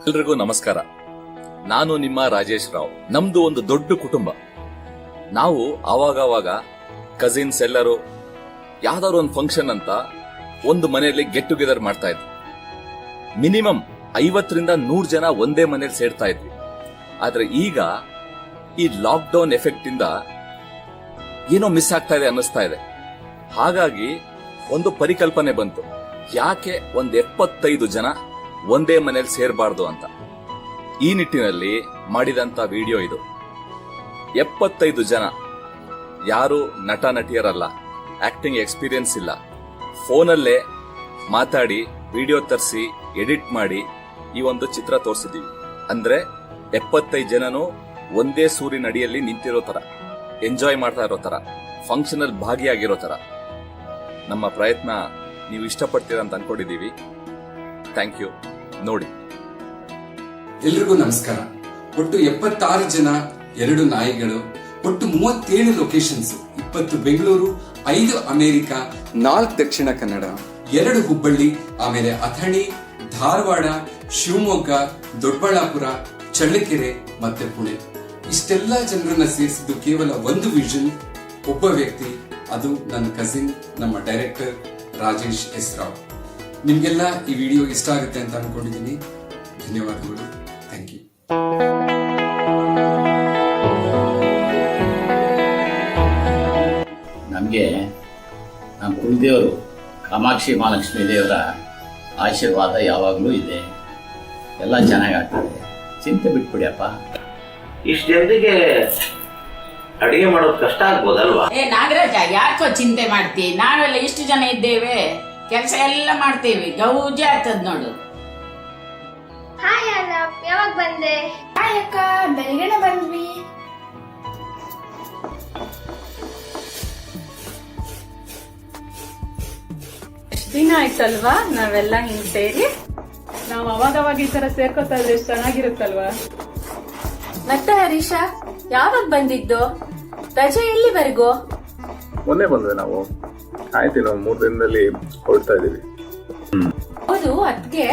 ಎಲ್ರಿಗೂ ನಮಸ್ಕಾರ. ನಾನು ನಿಮ್ಮ ರಾಜೇಶ್ ರಾವ್. ನಮ್ದು ಒಂದು ದೊಡ್ಡ ಕುಟುಂಬ. ನಾವು ಆವಾಗವಾಗ ಕಸಿನ್ಸ್ ಎಲ್ಲರೂ ಯಾವ್ದಾದ್ರು ಒಂದು ಫಂಕ್ಷನ್ ಅಂತ ಒಂದು ಮನೆಯಲ್ಲಿ ಗೆಟ್ ಟುಗೆದರ್ ಮಾಡ್ತಾ ಇದ್ವಿ. ಮಿನಿಮಮ್ 50ರಿಂದ 100 ಜನ ಒಂದೇ ಮನೇಲಿ ಸೇರ್ತಾ ಇದ್ವಿ. ಆದ್ರೆ ಈಗ ಈ ಲಾಕ್ಡೌನ್ ಎಫೆಕ್ಟ್ ಇಂದ ಏನೋ ಮಿಸ್ ಆಗ್ತಾ ಇದೆ ಅನ್ನಿಸ್ತಾ ಇದೆ. ಹಾಗಾಗಿ ಒಂದು ಪರಿಕಲ್ಪನೆ ಬಂತು, ಯಾಕೆ ಒಂದ್ 75 ಜನ ಒಂದೇ ಮನೇಲಿ ಸೇರಬಾರ್ದು ಅಂತ. ಈ ನಿಟ್ಟಿನಲ್ಲಿ ಮಾಡಿದಂತ ವಿಡಿಯೋ ಇದು. 75 ಜನ, ಯಾರು ನಟ ನಟಿಯರಲ್ಲ, ಆಕ್ಟಿಂಗ್ ಎಕ್ಸ್ಪೀರಿಯನ್ಸ್ ಇಲ್ಲ, ಫೋನಲ್ಲೇ ಮಾತಾಡಿ ವಿಡಿಯೋ ತರಿಸಿ ಎಡಿಟ್ ಮಾಡಿ ಈ ಒಂದು ಚಿತ್ರ ತೋರಿಸಿದೀವಿ. ಅಂದ್ರೆ 75 ಜನನು ಒಂದೇ ಸೂರಿನ ಅಡಿಯಲ್ಲಿ ನಿಂತಿರೋ ತರ, ಎಂಜಾಯ್ ಮಾಡ್ತಾ ಇರೋ ತರ, ಫಂಕ್ಷನ್ ಅಲ್ಲಿ ಭಾಗಿಯಾಗಿರೋ ತರ. ನಮ್ಮ ಪ್ರಯತ್ನ ನೀವು ಇಷ್ಟಪಡ್ತೀರಾ ಅಂತ ಅನ್ಕೊಂಡಿದೀವಿ. Thank you. ನೋಡಿ. ಎಲ್ರಿಗೂ ನಮಸ್ಕಾರ. ಒಟ್ಟು 76 ಜನ, 2 ನಾಯಿಗಳು, ಒಟ್ಟು 37 ಲೊಕೇಶನ್ಸ್, 20 ಬೆಂಗಳೂರು, 5 ಅಮೆರಿಕ, 4 ದಕ್ಷಿಣ ಕನ್ನಡ, 2 ಹುಬ್ಬಳ್ಳಿ, ಆಮೇಲೆ ಅಥಣಿ, ಧಾರವಾಡ, ಶಿವಮೊಗ್ಗ, ದೊಡ್ಡಬಳ್ಳಾಪುರ, ಚಳ್ಳಕೆರೆ ಮತ್ತೆ ಪುಣೆ. ಇಷ್ಟೆಲ್ಲ ಜನರನ್ನ ಸೇರಿಸಿದ್ದು ಕೇವಲ ಒಂದು ವಿಷನ್, ಒಬ್ಬ ವ್ಯಕ್ತಿ, ಅದು ನನ್ನ ಕಸಿನ್, ನಮ್ಮ ಡೈರೆಕ್ಟರ್ ರಾಜೇಶ್ ಎಸ್ ರಾವ್. ನಿಮ್ಗೆಲ್ಲ ಈ ವಿಡಿಯೋ ಇಷ್ಟ ಆಗುತ್ತೆ ಅಂತ ಅನ್ಕೊಂಡಿದ್ದೀನಿ. ಧನ್ಯವಾದಗಳು. Thank you. ನಮಗೆ ನಮ್ಮ ಕುಲದೇವರು ಕಾಮಾಕ್ಷಿ ಮಹಾಲಕ್ಷ್ಮೀ ದೇವರ ಆಶೀರ್ವಾದ ಯಾವಾಗಲೂ ಇದೆ. ಎಲ್ಲ ಚೆನ್ನಾಗಾಗ್ತದೆ, ಚಿಂತೆ ಬಿಟ್ಬಿಡಿಯಪ್ಪ. ಇಷ್ಟು ಜನರಿಗೆ ಅಡಿಗೆ ಮಾಡೋದು ಕಷ್ಟ ಆಗ್ಬೋದಲ್ವಾ? ನಾಗರಾಜ, ಯಾಕೋ ಚಿಂತೆ ಮಾಡ್ತಿ? ನಾವೆಲ್ಲ ಇಷ್ಟು ಜನ ಇದ್ದೇವೆ, ಕೆಲಸ ಎಲ್ಲ ಮಾಡ್ತೇವೆ, ಗೌಜಿ ಆಗ್ತದ ನೋಡು. ಹಾಯ್ ಅಣ್ಣ, ಯಾವಾಗ ಬಂದೆ? ಹಾಯ್ ಅಕ್ಕ, ಬೆಳಗ್ಗೆನೆ ಬಂದ್ವಿ. ಎಷ್ಟ್ ದಿನ ಆಯ್ತಲ್ವಾ ನಾವೆಲ್ಲ ಹಿಂಗ್ ಸೇರಿ. ನಾವ್ ಅವಾಗವಾಗ ಈ ತರ ಸೇರ್ಕೋತಾ ಇದ್ರೆ ಎಷ್ಟು ಚೆನ್ನಾಗಿರುತ್ತಲ್ವಾ. ಮತ್ತೆ ಹರೀಶ, ಯಾವಾಗ ಬಂದಿದ್ದು? ರಜೆ ಎಲ್ಲಿವರೆಗೂ? ಮೊನ್ನೆ ಬಂದ್ವಿ ನಾವು. ಆಯ್ತು, ನಾವು 3 ದಿನದಲ್ಲಿ ಹೊರಡ್ತಾ ಇದೀವಿ. ಹೌದು, ಅದ್ಕೆ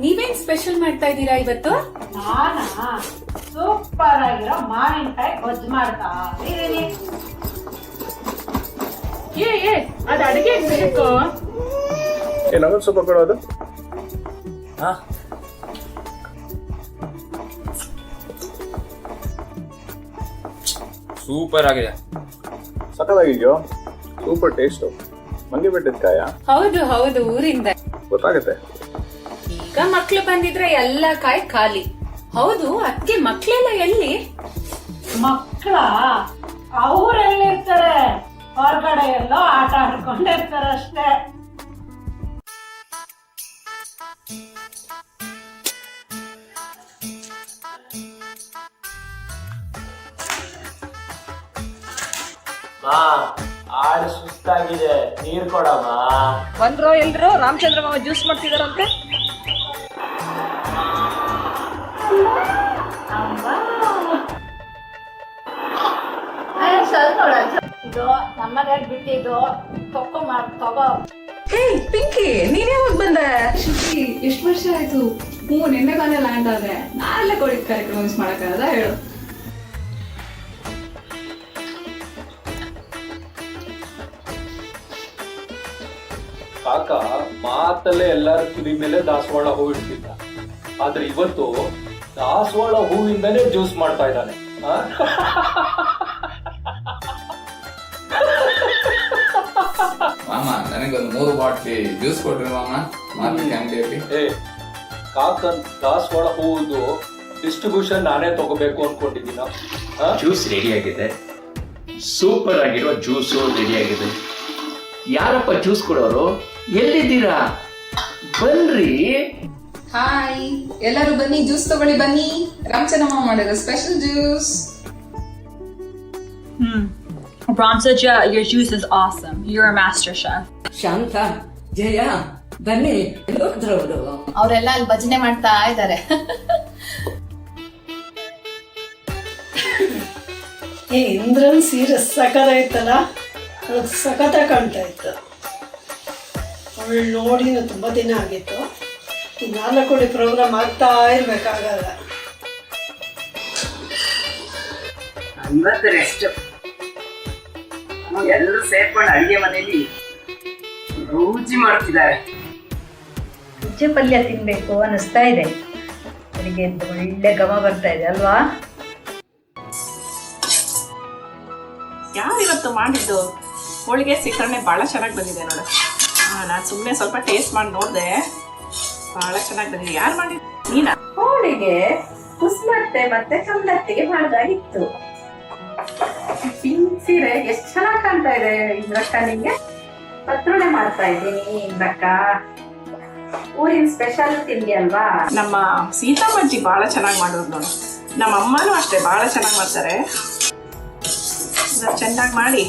ನೀವೇನ್ ಸ್ಪೆಷಲ್ ಮಾಡ್ತಾ ಇದ್ದೀರಾ ಇವತ್ತು? ನಾನಾ ಸೂಪರ್ ಆಗಿರೋ ಮಾವಿನಕಾಯಿ ಗೊಜ್ಜು ಮಾಡ್ತಾ ಇದೀನಿ. ಅದ್ ಅಡಿಗೆ ಬೇಕು. ನಮಗ್ ಸ್ವಲ್ಪ ಕೊಡೋದು. ಸೂಪರ್ ಆಗಿದೆ, ಸಕ್ಕತ್ತಾಗಿದ್ಯೋ, ಸೂಪರ್ ಟೇಸ್ಟ್. ಮಂಗೆ ಬೆಟ್ಟದ ಕಾಯ? ಹೌದು ಹೌದು, ಊರಿಂದ ಗೊತ್ತಾಗತ್ತೆ. ಈಗ ಮಕ್ಳು ಬಂದಿದ್ರೆ ಎಲ್ಲ ಕಾಯಿ ಖಾಲಿ. ಹೌದು, ಅದ್ಕೆ ಮಕ್ಳೆಲ್ಲ ಎಲ್ಲಿ? ಮಕ್ಕಳ ಅವರೆಲ್ಲಿರ್ತಾರೆ? ಹೊರಗಡೆ ಎಲ್ಲೋ ಆಟ ಆಡ್ಕೊಂಡಿರ್ತಾರೆ ಅಷ್ಟೇ. ಆಡು ಸುಸ್ತಾಗಿದೆ, ನೀರ್ ಕೊಡಮ್ಮ. ಬಂದ್ರೋ ಎಲ್ರು? ರಾಮಚಂದ್ರ ಮಾವ ಜ್ಯೂಸ್ ಮಾಡ್ತಿದಾರಂತೆ. ಇದು ನಮ್ಮದೇ ಬಿಟ್ಟಿದ್ದು, ತಗೋ. ಹೇ ಪಿಂಕಿ, ನೀನ್ ಯಾವಾಗ ಬಂದೆ? ಶುಚಿ, ಎಷ್ಟು ವರ್ಷ ಆಯ್ತು? ನಿನ್ನೆ ತಾನೇ ಲ್ಯಾಂಡ್ ಆದ್ರೆ. ನಾಳೆ ಕೊಡಿ ಕಾರ್ಯಕ್ರಮ ಮಿಸ್ ಮಾಡಕ್ಕಾಗದ ಹೇಳು. ಕಾಕ ಮಾತಲ್ಲೇ ಎಲ್ಲರ ಕಿವಿ ಮೇಲೆ ದಾಸವಾಳ ಹೂ ಇಡ್ತಿದ್ದ, ಆದ್ರೆ ಇವತ್ತು ದಾಸವಾಳ ಹೂವಿಂದನೇ ಜ್ಯೂಸ್ ಮಾಡ್ತಾ ಇದ್ದಾನೆ. ಮಾಮ, ನನಗೊಂದು 3 ಬಾಟ್ಲಿ ಜ್ಯೂಸ್ ಕೊಡ್ರಿ ಮಾಮ, ಕ್ಯಾಂಟೀನಲ್ಲಿ. ಕಾಕನ್ ದಾಸವಾಳ ಹೂವುದು ಡಿಸ್ಟ್ರಿಬ್ಯೂಷನ್ ನಾನೇ ತಗೋಬೇಕು ಅನ್ಕೊಂಡಿದ್ದೀನ. ಜ್ಯೂಸ್ ರೆಡಿ ಆಗಿದೆ, ಸೂಪರ್ ಆಗಿರೋ ಜ್ಯೂಸು ರೆಡಿ ಆಗಿದೆ. ಯಾರಪ್ಪ ಜ್ಯೂಸ್ ಕೊಡೋರು? ಎಲ್ಲಿದ್ದೀರಾ? ಬನ್ರಿ. ಹಾಯ್, ಎಲ್ಲರೂ ಬನ್ನಿ, ಜ್ಯೂಸ್ ತಗೊಳ್ಳಿ ಬನ್ನಿ. ರಾಮಚಂದ್ರ ಮಾವ ಮಾಡಿರೋ special juice. Ramsaja, your juice is awesome. You're a master chef. ಶಾಂತ, ಜಯ, ಬನ್ನಿ. ಅವರೆಲ್ಲ ಅಲ್ಲಿ ಭಜನೆ ಮಾಡ್ತಾ ಇದ್ದಾರೆ. ಇಂದ್ರನ್ ಸೀರೆ ಸಖತ್ತಾಯ್ತಲ್ಲ, ಸಖತ್ತ ಕಾಣ್ತಾ ಇತ್ತು. ಅವಳು ನೋಡಿ ತುಂಬಾ ದಿನ ಆಗಿತ್ತು. ನಾಲ್ಕು ಪ್ರೋಗ್ರಾಮ್ ಆಗ್ತಾ ಇರ್ಬೇಕಾಗಲ್ಲ. ಇವತ್ತು ರೆಸ್ಟ್. ಎಲ್ಲರೂ ಸೇರ್ಕೊಂಡು ಅಡಿಗೆ ಮನೆಯಲ್ಲಿ ರುಚಿ ಮಾಡ್ತಿದ್ದಾರೆ. ಹುಚ್ಚೆ ಪಲ್ಯ ತಿನ್ಬೇಕು ಅನಿಸ್ತಾ ಇದೆ. ಅಡಿಗೆ ಒಳ್ಳೆ ಘಮ ಬರ್ತಾ ಇದೆ ಅಲ್ವಾ? ಯಾರು ಇವತ್ತು ಮಾಡಿದ್ದು ಹೋಳಿಗೆ ಸಿಕ್ಕರಣೆ ಭಾಳ ಚೆನ್ನಾಗಿ ಬಂದಿದೆ ನೋಡು. ನಾನು ಸುಮ್ಮನೆ ಸ್ವಲ್ಪ ಟೇಸ್ಟ್ ಮಾಡಿ ನೋಡಿದೆ, ಭಾಳ ಚೆನ್ನಾಗಿ ಬಂದಿದೆ. ಯಾರು ಮಾಡಿದ್ದು? ನೀನಾ? ಹೋಳಿಗೆ ಕುಸ್ಮತ್ತೆ ಮತ್ತೆ ಕಮಲತ್ತಿಗೆ ಮಾಡ್ದಾಗಿತ್ತು. ಪಿಂಕ್ ಸೀರೆ ಎಷ್ಟು ಚೆನ್ನಾಗಿ ಕಾಣ್ತಾ ಇದೆ ಇಂದ್ರಕ್ಕ. ನಿಂಗೆ ಪತ್ರೊಡೆ ಮಾಡ್ತಾ ಇದ್ದೀನಿ ಇಂದ್ರಕ್ಕ. ಊರಿನ ಸ್ಪೆಷಲ್ ತಿಂಡಿ ಅಲ್ವಾ? ನಮ್ಮ ಸೀತಾಮಜ್ಜಿ ಭಾಳ ಚೆನ್ನಾಗಿ ಮಾಡೋದು ನೋಡು. ನಮ್ಮ ಅಮ್ಮನೂ ಅಷ್ಟೇ ಭಾಳ ಚೆನ್ನಾಗಿ ಮಾಡ್ತಾರೆ. ಚೆನ್ನಾಗಿ ಮಾಡಿ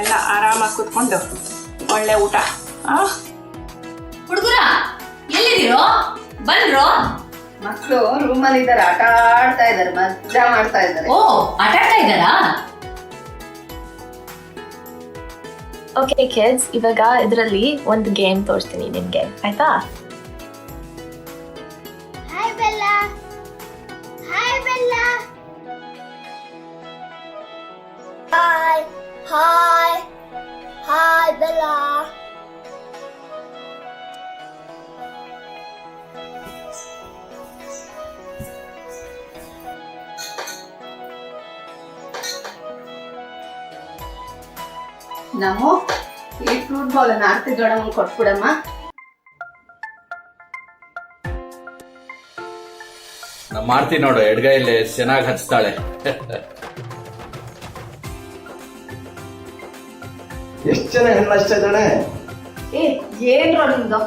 ಎಲ್ಲ ಆರಾಮಾಗಿ ಕೂತ್ಕೊಂಡು ಒಳ್ಳೆ ಊಟ. ಹುಡುಗರ ಎಲ್ಲಿದ್ದೀರೋ? ಬಂದ್ರೋ? ಮಕ್ಕಳು ರೂಮಲ್ಲಿ ಇದ್ದಾರೆ, ಆಟ ಆಡ್ತಾ ಇದ್ದಾರೆ, ಮಜಾ ಮಾಡ್ತಾ ಇದ್ದಾರೆ. ಓ, ಆಟ ಆಡ್ತಾ ಇದ್ದಾರಾ? ಓಕೆ ಕಿಡ್ಸ್, ಇವಾಗ ಇದರಲ್ಲಿ ಒಂದು ಗೇಮ್ ತೋರಿಸ್ತೀನಿ ನಿಮಗೆ, ಆಯ್ತಾ? ಹಾಯ್ ಬೆಲ್ಲಾ. ಹಾಯ್ ಬೆಲ್ಲಾ. ಹಾಯ್ ಹಾಯ್ ಹಾಯ್ ಬೆಲ್ಲಾ. ನಮ್ಮು ಈ ಫ್ರೂಟ್ ಬಾಲ್ ಅನ್ನ ಆರ್ತಿ ದೊಡ್ಡಮ್ಮ ಕೊಟ್ಬಿಡಮ್ಮ. ನಮ್ಮ ಮಾಡ್ತೀನಿ ನೋಡು, ಎಡ್ಗೈಲಿ ಚೆನ್ನಾಗಿ ಹಚ್ತಾಳೆ. ಎಷ್ಟು ಜನ ಹೆಣ್ಣು ಹಚ್ತಾ ಇದ್ದಾಳೆ? ಏನ್ರ ನಿಮ್ದು?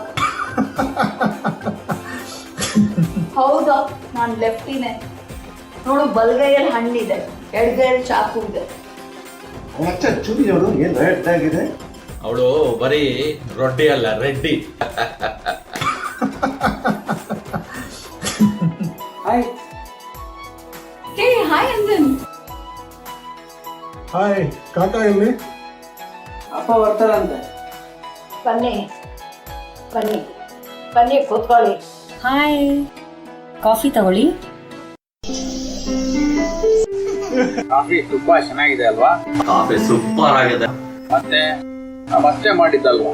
ಹೌದು, ನಾನು ಲೆಫ್ಟಿನೇ ನೋಡು. ಬಲಗೈಯಲ್ಲಿ ಹಣ್ಣಿದೆ, ಎಡಗೈಯಲ್ಲಿ ಚಾಕು ಇದೆ. ಅಚ್ಚ ಚೂರಿ ನೋಡು, ಏನ್ ರೆಡ್ ಆಗಿದೆ. ಅವಳು ಬರೀ ರೊಡ್ಡಿ ಅಲ್ಲ, ರೆಡ್ಡಿ. ಹಾಯ್ ಹಾಯ್ ಅಂದನ್. ಹಾಯ್ ಕಾಕ ಇಲ್ಲಿ. ಅಪ್ಪ ಬರ್ತಾರಂತೆ. ಬನ್ನಿ ಬನ್ನಿ ಬನ್ನಿ, ಕೂತ್ಕೊಳ್ಳಿ. ಹಾಯ್, ಕಾಫಿ ತಗೊಳ್ಳಿ. ಕಾಫಿ ತುಂಬಾ ಚೆನ್ನಾಗಿದೆ ಅಲ್ವಾ? ಕಾಫಿ ಸೂಪರ್ ಆಗಿದೆ. ಮತ್ತೆ ನಮ್ಮತ್ತೆ ಮಾಡಿದ್ದಲ್ವಾ?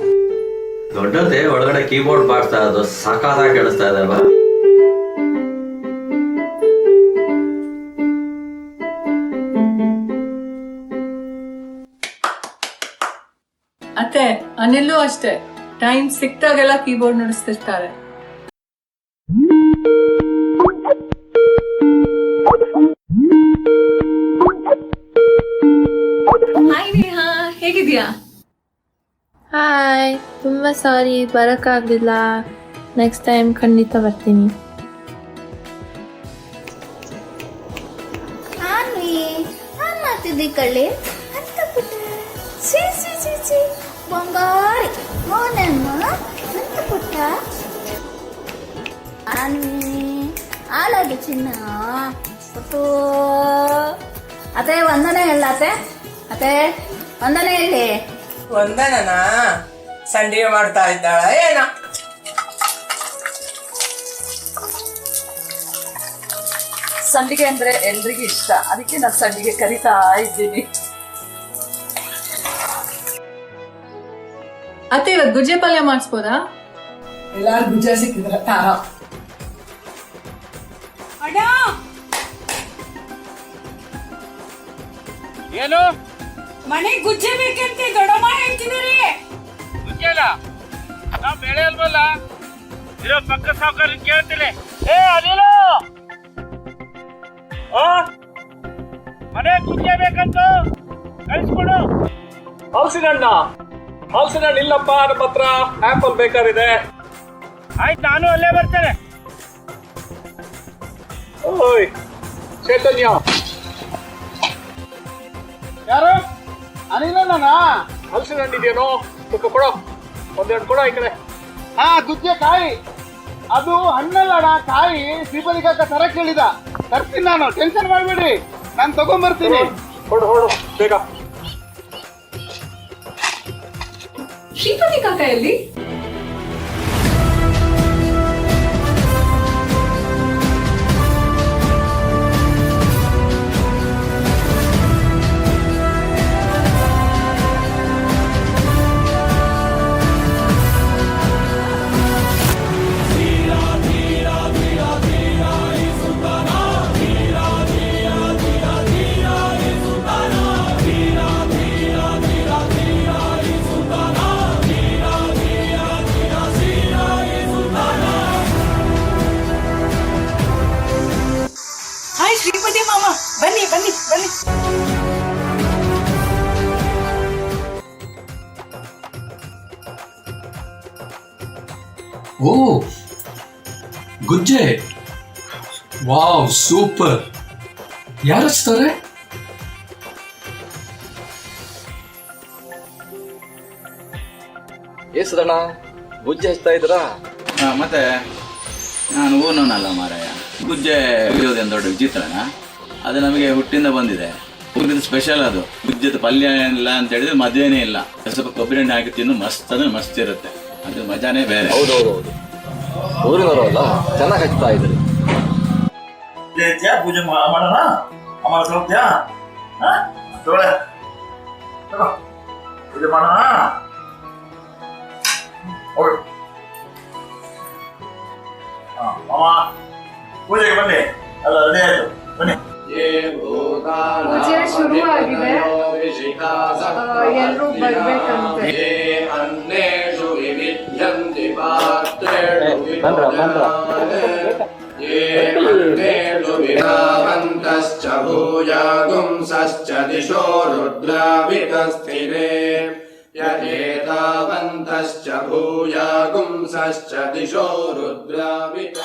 ದೊಡ್ಡತೆ ಒಳಗಡೆ ಕೀಬೋರ್ಡ್ ಬಾಡ್ತಾ ಇರೋದು ಸಾಕಾಗಿ ಕೇಳಿಸ್ತಾ ಇದೆ ಅಲ್ವಾ? ಅತ್ತೆ ಅನಿಲ್ಲೂ ಅಷ್ಟೇ, ಟೈಮ್ ಸಿಕ್ತಾಗೆಲ್ಲ ಕೀಬೋರ್ಡ್ ನುಡಿಸ್ತಿರ್ತಾರೆ. ಹಾಯ್ ನೇಹಾ, ಹೇಗಿದ್ಯಾ? ಹಾಯ್, ತುಂಬ ಸಾರಿ ಬರೋಕ್ಕಾಗಲಿಲ್ಲ. ನೆಕ್ಸ್ಟ್ ಟೈಮ್ ಖಂಡಿತ ಬರ್ತೀನಿ. ನಾನ್ ಮಾಡ್ತಿದ್ದಿ ಕಳ್ಳಿ ಅಂತ ಪುಟ್ಟ. ಸಿ ಸಿ ಸಿ ಸಿ ಬಂಗಾರಿ ಮೋನಮ್ಮ ಅಂತ ಪುಟ್ಟ. ಆಲಾಗಿ ಚಿನ್ನ ಪುಟ್ಟು. ಅತ್ತೆ ವಂದನೆ ಹೇಳ. ಅತ್ತೆ ವಂದನೆ ಹೇಳಿ. ಒಂದನ ಸಂಡಿಗೆ ಮಾಡ್ತಾ ಇದ್ದಾಳ ಏನ? ಸಂಡಿಗೆ ಅಂದ್ರೆ ಎಲ್ರಿಗೂ ಇಷ್ಟ, ಅದಕ್ಕೆ ನಾನು ಸಂಡಿಗೆ ಕರಿತಾ ಇದ್ದೀನಿ. ಅತ್ತೆ ಇವತ್ತು ಗುಜ್ಜೆ ಪಲ್ಯ ಮಾಡಿಸ್ಬೋದಾ? ಎಲ್ಲಾರು ಗುಜ್ಜ ಸಿಕ್ಕಿದ್ರ ತಾರ. ಏನು ಮನೆ ಗುಜ್ಜೆ ಬೇಕಂತ ದೊಡ್ಡಮ್ಮ ಹೇಳ್ತಿದ್ದೀರಿ. ಗುಜ್ಜೆ ಅಲ್ಲ, ನಾವು ಬೆಳೆ ಅಲ್ವಲ್ಲ, ಇರೋ ಪಕ್ಕ ಸಾವುಕಾರ ಕೇಳ್ತೀನಿ. ಏ ಅನಿಲು, ಮನೆ ಗುಜ್ಜೆ ಬೇಕಂತ ಕಳಿಸ್ಕೊಡು. ಹಲಸಿನ ಹಣ್ಣು ಇಲ್ಲಪ್ಪ, ನಮ್ಮ ಹತ್ರ ಆಪಲ್ ಬೇಕಾರಿದೆ. ಆಯ್ತು, ನಾನು ಅಲ್ಲೇ ಬರ್ತೇನೆ. ಓಯ್ ಚೈತನ್ಯ, ಯಾರು? ಅನಿಲಣ್ಣ. ಹಲಸಿನ ಹಣ್ಣು ಇದೆಯೇನೋ? ಸ್ವಲ್ಪ ಕೊಡೋ, ಒಂದೆರಡು ಕೊಡೋ ಈ ಕಡೆ. ಹಾ, ಗುಜ್ಜೆ ಕಾಯಿ. ಅದು ಹಣ್ಣಲ್ಲಣ್ಣ, ಕಾಯಿ. ಶ್ರೀಪದಿಗಾಕ ತರಕ್ ಹೇಳಿದ, ತರ್ತೀನಿ ನಾನು, ಟೆನ್ಷನ್ ಮಾಡ್ಬೇಡಿ, ನಾನು ತಗೊಂಡ್ಬರ್ತೀನಿ. ಹೊಡು ಹೊಡು ಬೇಗ. ಶ್ರೀಪತಿ ಕಾಕ ಎಲ್ಲಿ? ಬನ್ನಿ ಬನ್ನಿ ಬನ್ನಿ. ಓ ಗುಜ್ಜೆ, ವಾವ್ ಸೂಪರ್. ಯಾರು ಹಚ್ತಾರೆ? ಹೆಸರಣ್ಣ ಗುಜ್ಜೆ ಹಚ್ತಾ ಇದ್ರಾ? ಮತ್ತೆ ನಾನು ಊನಲ್ಲ ಮಾರಾಯ. ಗುಜ್ಜೆ ಇರೋದೇನು ದೊಡ್ಡ ವಿಚಿತ್ರನ? ಅದು ನಮಗೆ ಹುಟ್ಟಿಂದ ಬಂದಿದೆ. ಹುಟ್ಟಿದ ಸ್ಪೆಷಲ್ ಅದು. ಗುಜ್ಜದ ಪಲ್ಯ ಇಲ್ಲ ಅಂತ ಹೇಳಿದ್ರೆ ಮದುವೆನೇ ಇಲ್ಲ. ಸ್ವಲ್ಪ ಕೊಬ್ಬರಿ ಎಣ್ಣೆ ಹಾಕಿ ತಿನ್ನು ಮಸ್ತ್ ಅಂದ್ರೆ ಮಸ್ತ್ ಇರುತ್ತೆ. ಅದು ಮಜಾನೇ ಬೇರೆ. ಹೌದೌದೌದು, ಊರಿನವರಲ್ಲ ಚೆನ್ನಾಗಿ ಹಚ್ತಾ ಇದ್ರಿ. ಪೂಜೆ ಮಾಡೋಣ, ಅಮ್ಮ ಹೋಗ್ತೀಯಾ? ಪೂಜೆ ಮಾಡೋಣ. ಅಮ್ಮ ಪೂಜೆಗೆ ಬನ್ನಿ, ಎಲ್ಲ ರೆಡಿ ಆಯ್ತು, ಬನ್ನಿ. ಪೂಜೆ ಶುರು ಆಗಿದೆ, ಎಲ್ಲರೂ ಬರ್ಬೇಕಂತೆ. ಭೂಯಾಗುಂಸಶ್ಚ ದಿಶೋ ರುದ್ರಾವಿತಸ್ಥಿರೇ ಯಥೇತಾವಂತಶ್ಚ ಭೂಯಾಗುಂಸಶ್ಚ ದಿಶೋ ರುದ್ರಾವಿತ